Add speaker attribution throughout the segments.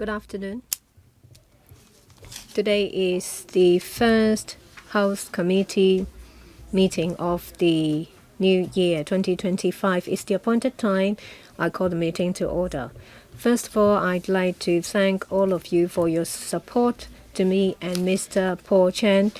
Speaker 1: Good afternoon. Today is the first House Committee meeting of the new year 2025. It's the appointed time. I call the meeting to order. First of all, I'd like to thank all of you for your support to me and Mr. Paul Chen.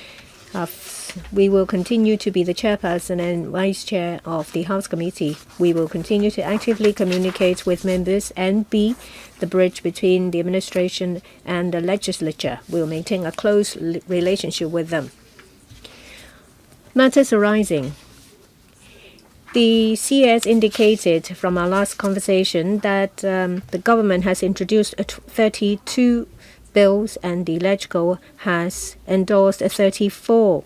Speaker 1: We will continue to be the chairperson and vice chair of the House Committee. We will continue to actively communicate with members and be the bridge between the administration and the legislature. We will maintain a close relationship with them. Matters arising. The CS indicated from our last conversation that the government has introduced 32 bills and the LegCo has endorsed 34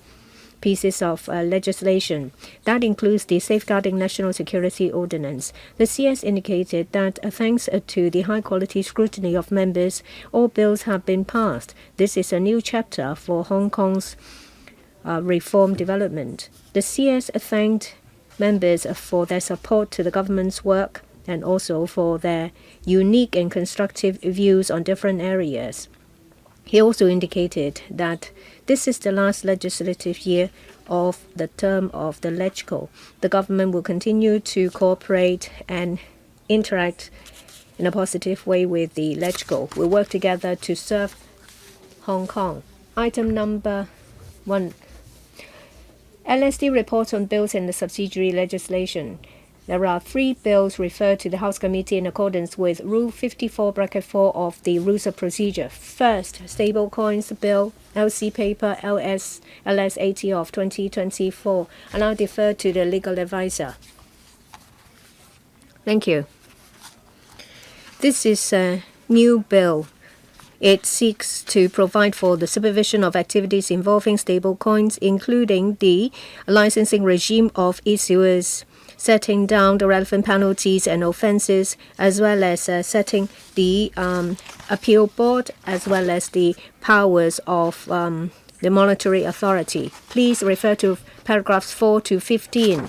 Speaker 1: pieces of legislation. That includes the Safeguarding National Security Ordinance. The CS indicated that thanks to the high-quality scrutiny of members, all bills have been passed. This is a new chapter for Hong Kong's reform development. The CS thanked members for their support to the government's work and also for their unique and constructive views on different areas. He also indicated that this is the last legislative year of the term of the LegCo. The government will continue to cooperate and interact in a positive way with the LegCo. We'll work together to serve Hong Kong. Item number 1. LSD report on bills and the subsidiary legislation. There are 3 bills referred to the House Committee in accordance with Rule 54(4) of the Rules of Procedure. First, Stablecoins Bill, LC Paper LS80 of 2024. And I'll defer to the legal advisor. Thank you. This is a new bill. It seeks to provide for the supervision of activities involving stablecoins, including the licensing regime of issuers, setting down the relevant penalties and offences, as well as setting the appeal board, as well as the powers of the monetary authority. Please refer to paragraphs 4 to 15.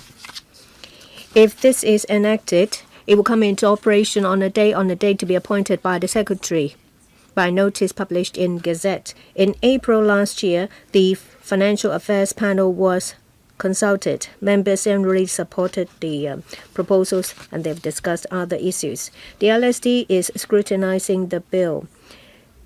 Speaker 1: If this is enacted, it will come into operation on a date to be appointed by the Secretary by notice published in Gazette. In April last year, the Financial Affairs Panel was consulted. Members generally supported the proposals and they've discussed other issues. The LSD is scrutinizing the bill.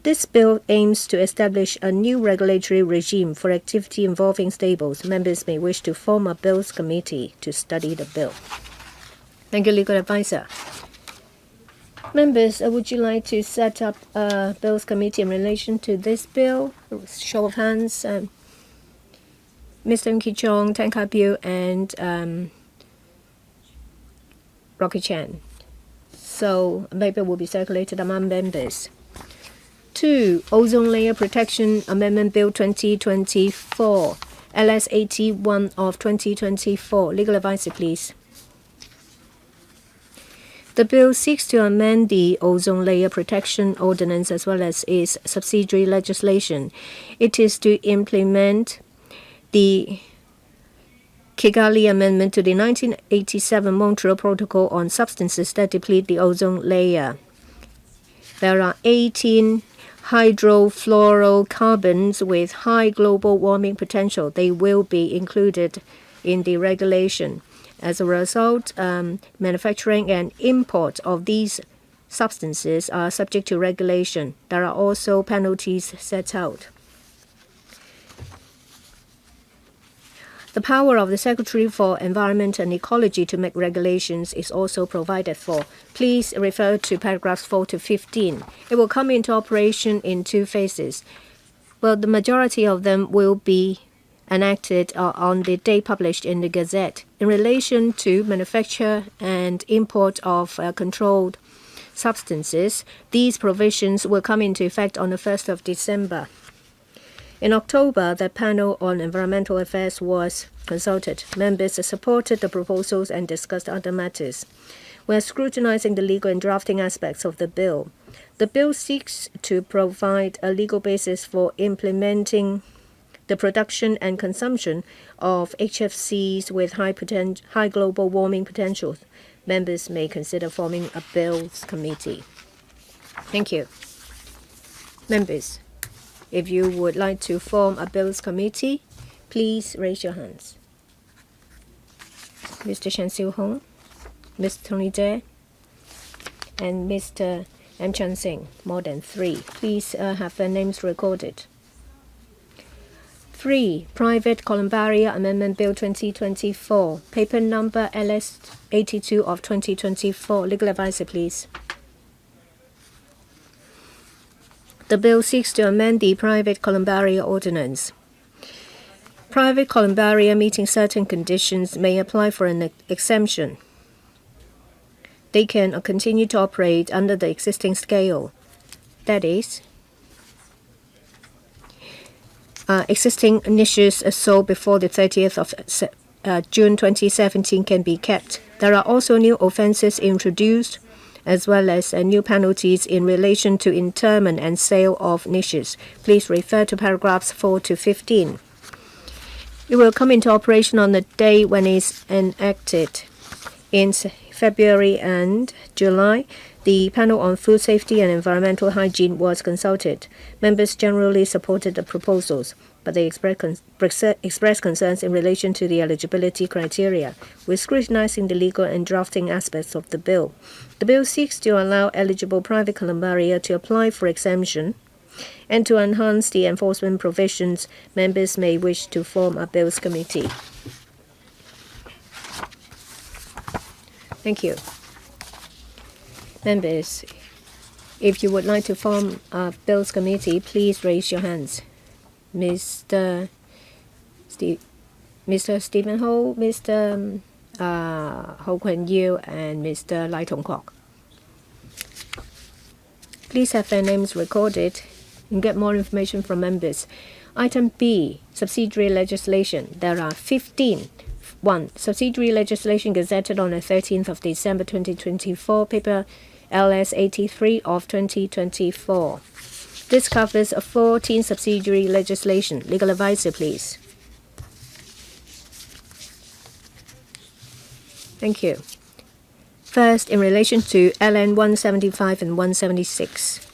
Speaker 1: This bill aims to establish a new regulatory regime for activity involving stables. Members may wish to form a bills committee to study the bill. Thank you, legal advisor. Members, would you like to set up a bills committee in relation to this bill? Show of hands. Mr. Kichong, Tan Ka Biu, and Rocky Chan. So a paper will be circulated among members. 2. Ozone Layer Protection Amendment Bill 2024, LS81 of 2024. Legal advisor, please. The bill seeks to amend the Ozone Layer Protection Ordinance as well as its subsidiary legislation. It is to implement the Kigali Amendment to the 1987 Montreal Protocol on substances that deplete the ozone layer. There are 18 hydrofluorocarbons with high global warming potential. They will be included in the regulation. As a result, manufacturing and import of these substances are subject to regulation. There are also penalties set out. The power of the Secretary for Environment and Ecology to make regulations is also provided for. Please refer to paragraphs 4 to 15. It will come into operation in 2 phases. Well, the majority of them will be enacted on the day published in the Gazette. In relation to manufacture and import of controlled substances, these provisions will come into effect on the 1st of December. In October, the panel on environmental affairs was consulted. Members supported the proposals and discussed other matters. We are scrutinizing the legal and drafting aspects of the bill. The bill seeks to provide a legal basis for implementing the production and consumption of HFCs with high global warming potential. Members may consider forming a bills committee. Thank you. Members, if you would like to form a Bills Committee, please raise your hands. Mr. Shan Siu-hong, Mr. Tony Tse, and Mr. M. Chan Singh, more than 3. Please have their names recorded. 3. Private Columbaria Amendment Bill 2024, paper number LS 82 of 2024. Legal advisor, please. The bill seeks to amend the Private Columbaria Ordinance. Private Columbaria meeting certain conditions may apply for an exemption. They can continue to operate under the existing scale. That is, existing niches sold before the 30th of June 2017 can be kept. There are also new offences introduced, as well as new penalties in relation to interment and sale of niches. Please refer to paragraphs 4 to 15. It will come into operation on the day when it's enacted. In February and July, the panel on food safety and environmental hygiene was consulted. Members generally supported the proposals, but they expressed concerns in relation to the eligibility criteria. We're scrutinizing the legal and drafting aspects of the bill. The bill seeks to allow eligible private columbaria to apply for exemption, and to enhance the enforcement provisions, members may wish to form a Bills Committee. Thank you. Members, if you would like to form a Bills Committee, please raise your hands. Mr. Stephen Ho, Mr. Ho Kwon Yew, and Mr. Lai Tong Kwok. Please have their names recorded and get more information from members. Item B, subsidiary legislation. There are 15. 1. Subsidiary legislation gazetted on the 13th of December 2024, paper LS 83 of 2024. This covers 14 subsidiary legislation. Legal advisor, please. Thank you. First, in relation to LN 175 and 176.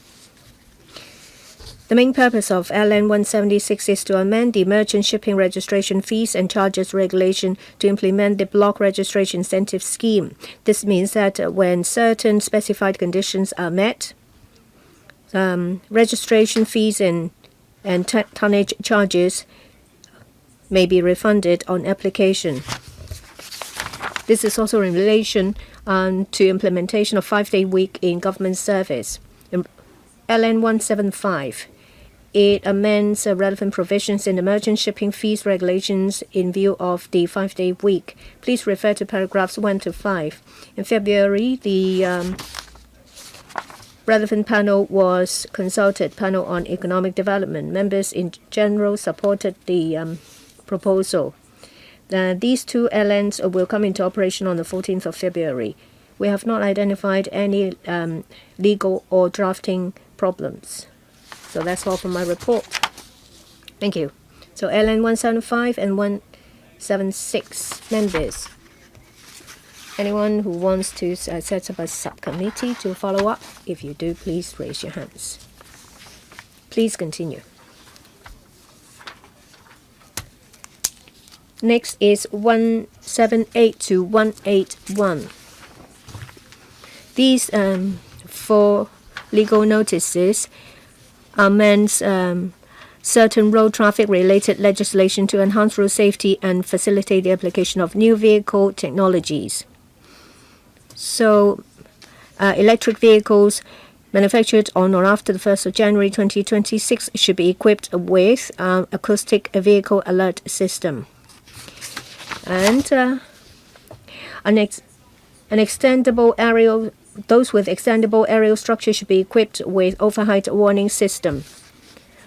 Speaker 1: The main purpose of LN 176 is to amend the merchant shipping registration fees and charges regulation to implement the block registration incentive scheme. This means that when certain specified conditions are met, registration fees and tonnage charges may be refunded on application. This is also in relation to implementation of 5-day week in government service. LN 175. It amends relevant provisions in the merchant shipping fees regulations in view of the 5-day week. Please refer to paragraphs 1 to 5. In February, the relevant panel was consulted, panel on economic development. Members in general supported the proposal. These two LNs will come into operation on the 14th of February. We have not identified any legal or drafting problems. So that's all from my report. Thank you. So LN 175 and 176 members. Anyone who wants to set up a subcommittee to follow up? If you do, please raise your hands. Please continue. Next is 178 to 181. These 4 legal notices amends certain road traffic related legislation to enhance road safety and facilitate the application of new vehicle technologies. So electric vehicles manufactured on or after the 1st of January 2026 should be equipped with acoustic vehicle alert system. And an extendable aerial Those with extendable aerial structure should be equipped with overheight warning system.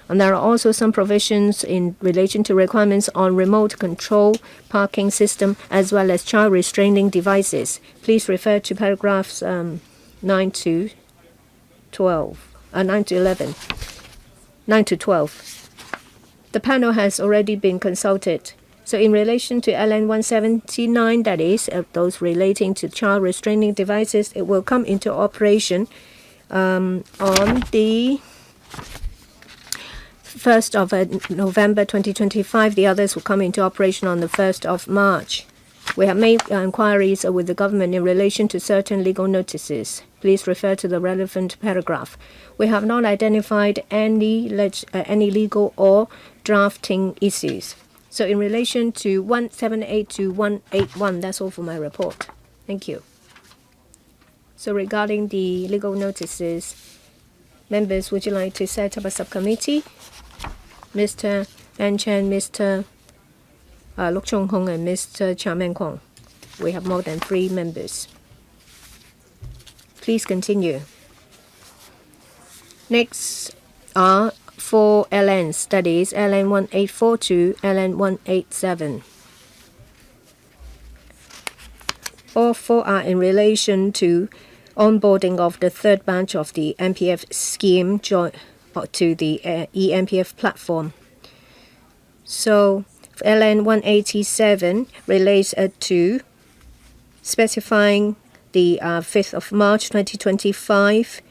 Speaker 1: And there are also some provisions in relation to requirements on remote control parking system as well as child restraining devices. Please refer to paragraphs 9 to 11. 9 to 12. The panel has already been consulted. So in relation to LN 179, that is, those relating to child restraining devices, it will come into operation on the 1st of November 2025. The others will come into operation on the 1st of March. We have made inquiries with the government in relation to certain legal notices. Please refer to the relevant paragraph. We have not identified any legal or drafting issues. So in relation to 178 to 181, that's all for my report. Thank you. So regarding the legal notices, members, would you like to set up a subcommittee? Mr. An Chen, Mr. Luk Chung Hong, and Mr. Chia Men Kwong. We have more than 3 members. Please continue. Next are 4 LNs, that is LN 184 to LN 187. All 4 are in relation to onboarding of the third batch of the MPF scheme to the eMPF platform. So LN 187 relates to specifying the 5th of March 2025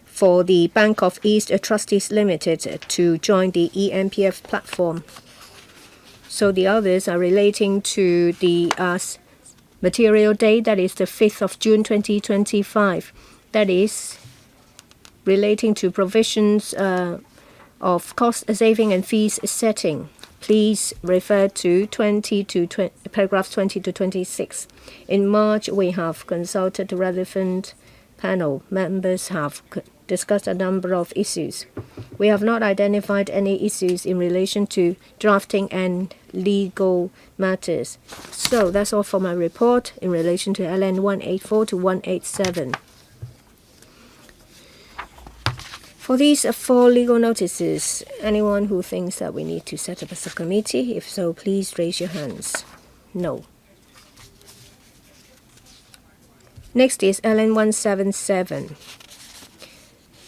Speaker 1: for the Bank of East Trustees Limited to join the eMPF platform. So the others are relating to the material date, that is the 5th of June 2025. That is relating to provisions of cost saving and fees setting. Please refer to paragraphs 20 to 26. In March, we have consulted the relevant panel. Members have discussed a number of issues. We have not identified any issues in relation to drafting and legal matters. So that's all for my report in relation to LN 184 to 187. For these 4 legal notices, anyone who thinks that we need to set up a subcommittee? If so, please raise your hands. No. Next is LN 177.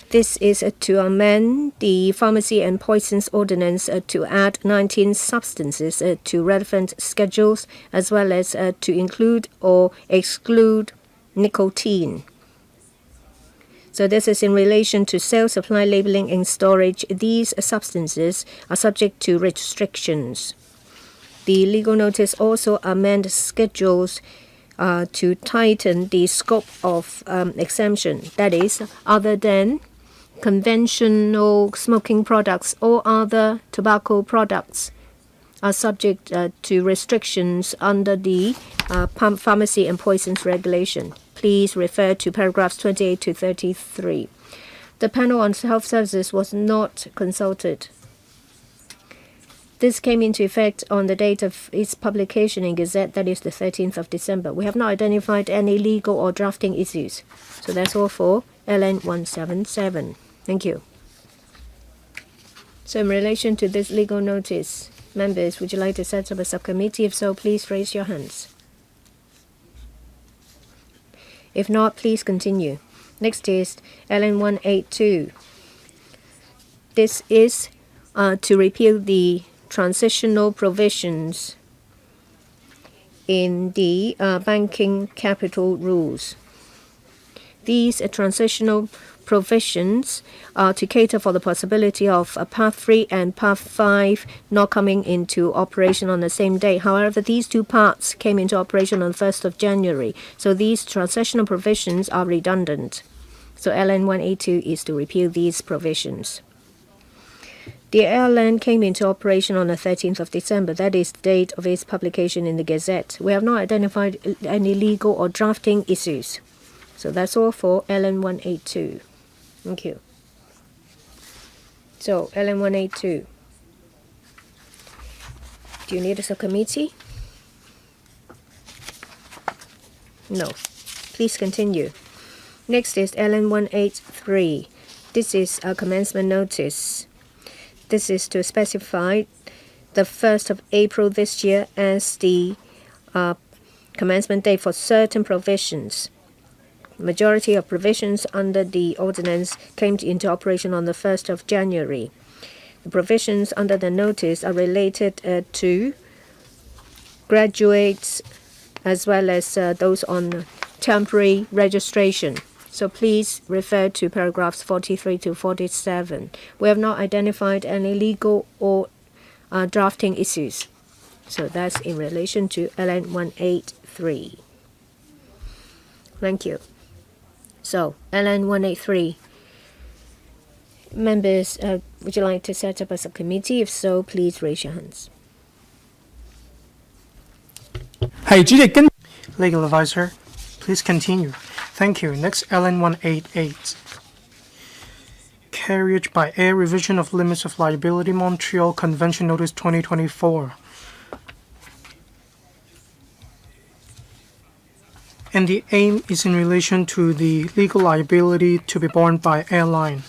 Speaker 1: This is to amend the Pharmacy and Poisons Ordinance to add 19 substances to relevant schedules, as well as to include or exclude nicotine. So this is in relation to sale, supply, labeling, and storage. These substances are subject to restrictions. The legal notice also amends schedules to tighten the scope of exemption. That is, other than conventional smoking products or other tobacco products are subject to restrictions under the Pharmacy and Poisons Regulation. Please refer to paragraphs 28 to 33. The panel on health services was not consulted. This came into effect on the date of its publication in Gazette, that is the 13th of December. We have not identified any legal or drafting issues. So that's all for LN 177. Thank you. So in relation to this legal notice, members, would you like to set up a subcommittee? If so, please raise your hands. If not, please continue. Next is LN 182. This is to repeal the transitional provisions in the banking capital rules. These transitional provisions are to cater for the possibility of Path 3 and Path 5 not coming into operation on the same day. However, these 2 parts came into operation on the 1st of January. So these transitional provisions are redundant. So LN 182 is to repeal these provisions. The LN came into operation on the 13th of December. That is the date of its publication in the Gazette. We have not identified any legal or drafting issues. So that's all for LN 182. Thank you. So LN 182. Do you need a subcommittee? No. Please continue. Next is LN 183. This is a commencement notice. This is to specify the 1st of April this year as the commencement date for certain provisions. Majority of provisions under the ordinance came into operation on the 1st of January. The provisions under the notice are related to graduates as well as those on temporary registration. So please refer to paragraphs 43 to 47. We have not identified any legal or drafting issues. So that's in relation to LN 183. Thank you. So LN 183. Members, would you like to set up a subcommittee? If so, please raise your hands.
Speaker 2: Legal advisor, please continue. Thank you. Next, LN 188. Carriage by air revision of limits of liability, Montreal Convention Notice 2024. And the aim is in relation to the legal liability to be borne by airline.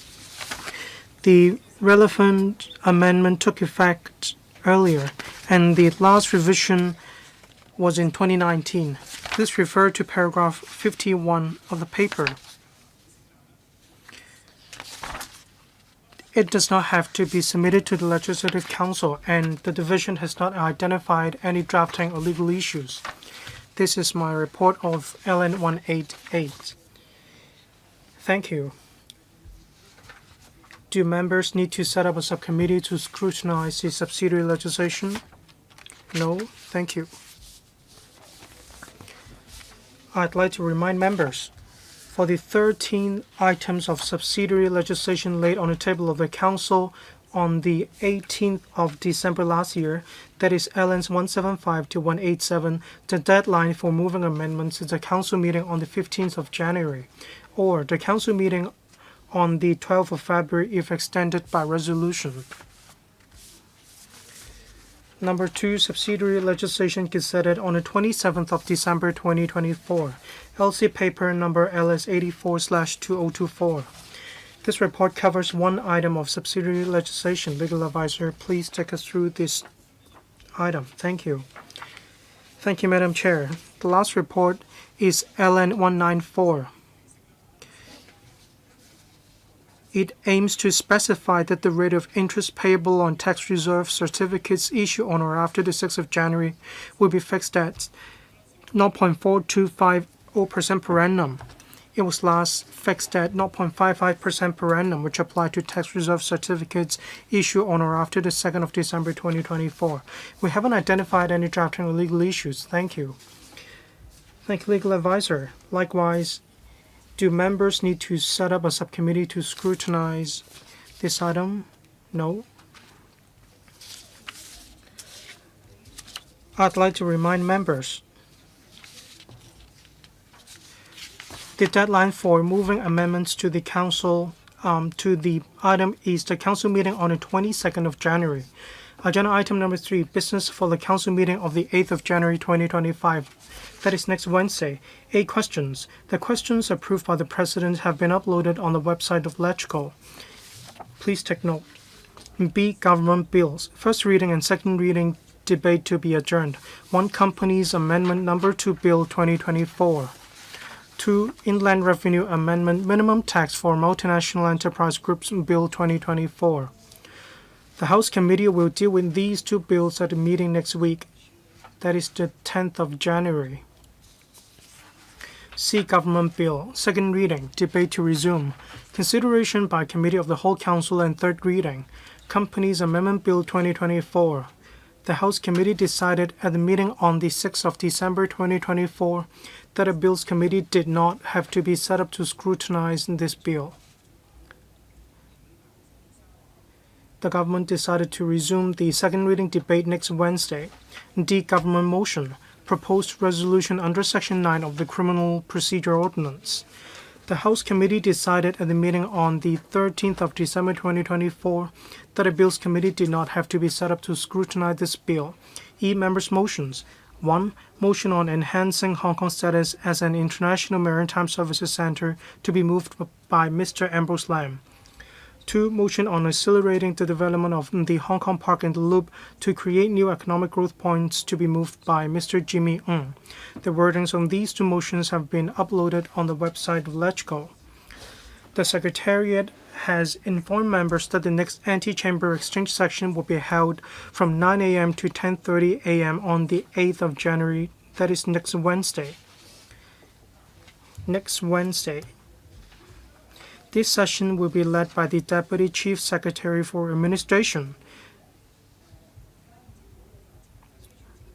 Speaker 2: The relevant amendment took effect earlier, and the last revision was in 2019. Please refer to paragraph 51 of the paper. It does not have to be submitted to the Legislative Council, and the division has not identified any drafting or legal issues. This is my report of LN 188. Thank you. Do members need to set up a subcommittee to scrutinize the subsidiary legislation? No, thank you. I'd like to remind members, for the 13 items of subsidiary legislation laid on the table of the Council on the 18th of December last year, that is LNs 175 to 187, the deadline for moving amendments is the Council meeting on the 15th of January, or the Council meeting on the 12th of February if extended by resolution. Number 2, subsidiary legislation gazetted on the 27th of December 2024, LC paper number LS84/2024. This report covers one item of subsidiary legislation. Legal advisor, please take us through this item. Thank you. Thank you, Madam Chair. The last report is LN 194. It aims to specify that the rate of interest payable on tax reserve certificates issued on or after the 6th of January will be fixed at 0.4250% per annum. It was last fixed at 0.55% per annum, which applied to tax reserve certificates issued on or after the 2nd of December 2024. We haven't identified any drafting or legal issues. Thank you. Thank you, legal advisor. Likewise, do members need to set up a subcommittee to scrutinize this item? No. I'd like to remind members, the deadline for moving amendments to the Council to the item is the Council meeting on the 22nd of January. Agenda item number 3, business for the Council meeting of the 8th of January 2025. That is next Wednesday. 8 questions. The questions approved by the President have been uploaded on the website of LegCo. Please take note. B. Government bills. First reading and second reading debate to be adjourned. 1. Companies Amendment Number 2 Bill 2024. 2. Inland Revenue Amendment Minimum Tax for Multinational Enterprise Groups Bill 2024. The House Committee will deal with these 2 bills at the meeting next week. That is the 10th of January. C. Government Bill. Second reading. Debate to resume. Consideration by Committee of the Whole Council and third reading. Companies Amendment Bill 2024. The House Committee decided at the meeting on the 6th of December 2024 that a Bills Committee did not have to be set up to scrutinize this bill. The government decided to resume the second reading debate next Wednesday. D. Government motion. Proposed resolution under Section 9 of the Criminal Procedure Ordinance. The House Committee decided at the meeting on the 13th of December 2024 that a Bills Committee did not have to be set up to scrutinize this bill. E. Members' motions. 1. Motion on enhancing Hong Kong status as an international maritime services center to be moved by Mr. Ambrose Lam. 2. Motion on accelerating the development of the Hong Kong Park and the Loop to create new economic growth points to be moved by Mr. Jimmy Ng. The wordings on these 2 motions have been uploaded on the website of LegCo. The Secretariat has informed members that the next anti-chamber exchange session will be held from 9 a.m. to 10:30 a.m. on the 8th of January, that is next Wednesday. This session will be led by the Deputy Chief Secretary for Administration.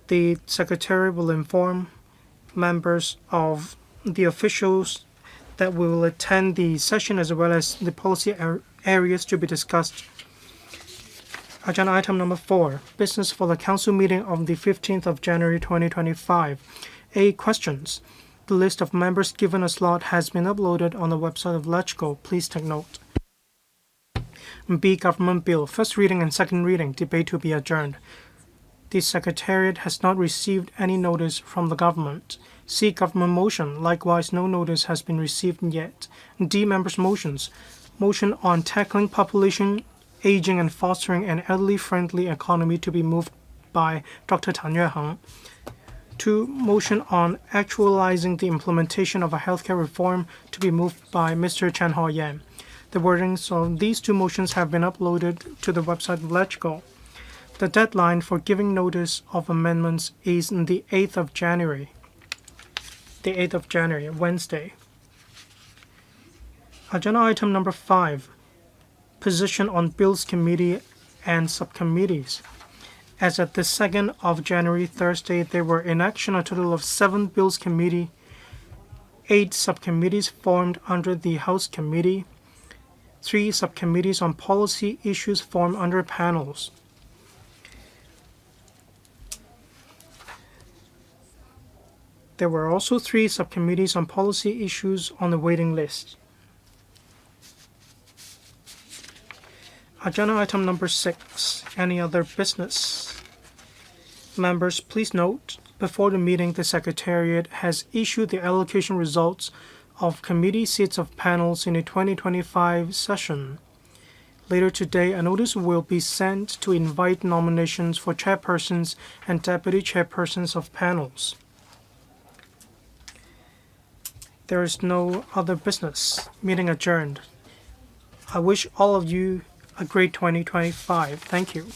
Speaker 2: The Secretary will inform members of the officials that will attend the session as well as the policy areas to be discussed. Agenda item number 4, business for the council meeting of the 15th of January 2025. A. Questions. The list of members given a slot has been uploaded on the website of LegCo. Please take note. B. Government Bill. First reading and second reading. Debate to be adjourned. The Secretariat has not received any notice from the government. C. Government motion. Likewise, no notice has been received yet. D. Members' motions. Motion on tackling population aging and fostering an elderly-friendly economy to be moved by Dr. Tan Yueheng. 2. Motion on actualizing the implementation of a healthcare reform to be moved by Mr. Chen Hao-yan. The wordings of these two motions have been uploaded to the website of LegCo. The deadline for giving notice of amendments is the 8th of January. The 8th of January, Wednesday. Agenda item number 5. Position on Bills Committee and Subcommittees. As at the 2nd of January, Thursday, there were in action a total of 7 Bills Committee, 8 subcommittees formed under the House Committee, 3 subcommittees on policy issues formed under panels. There were also 3 subcommittees on policy issues on the waiting list. Agenda item number 6. Any other business? Members, please note, before the meeting, the Secretariat has issued the allocation results of committee seats of panels in the 2025 session. Later today, a notice will be sent to invite nominations for chairpersons and deputy chairpersons of panels. There is no other business. Meeting adjourned. I wish all of you a great 2025. Thank you.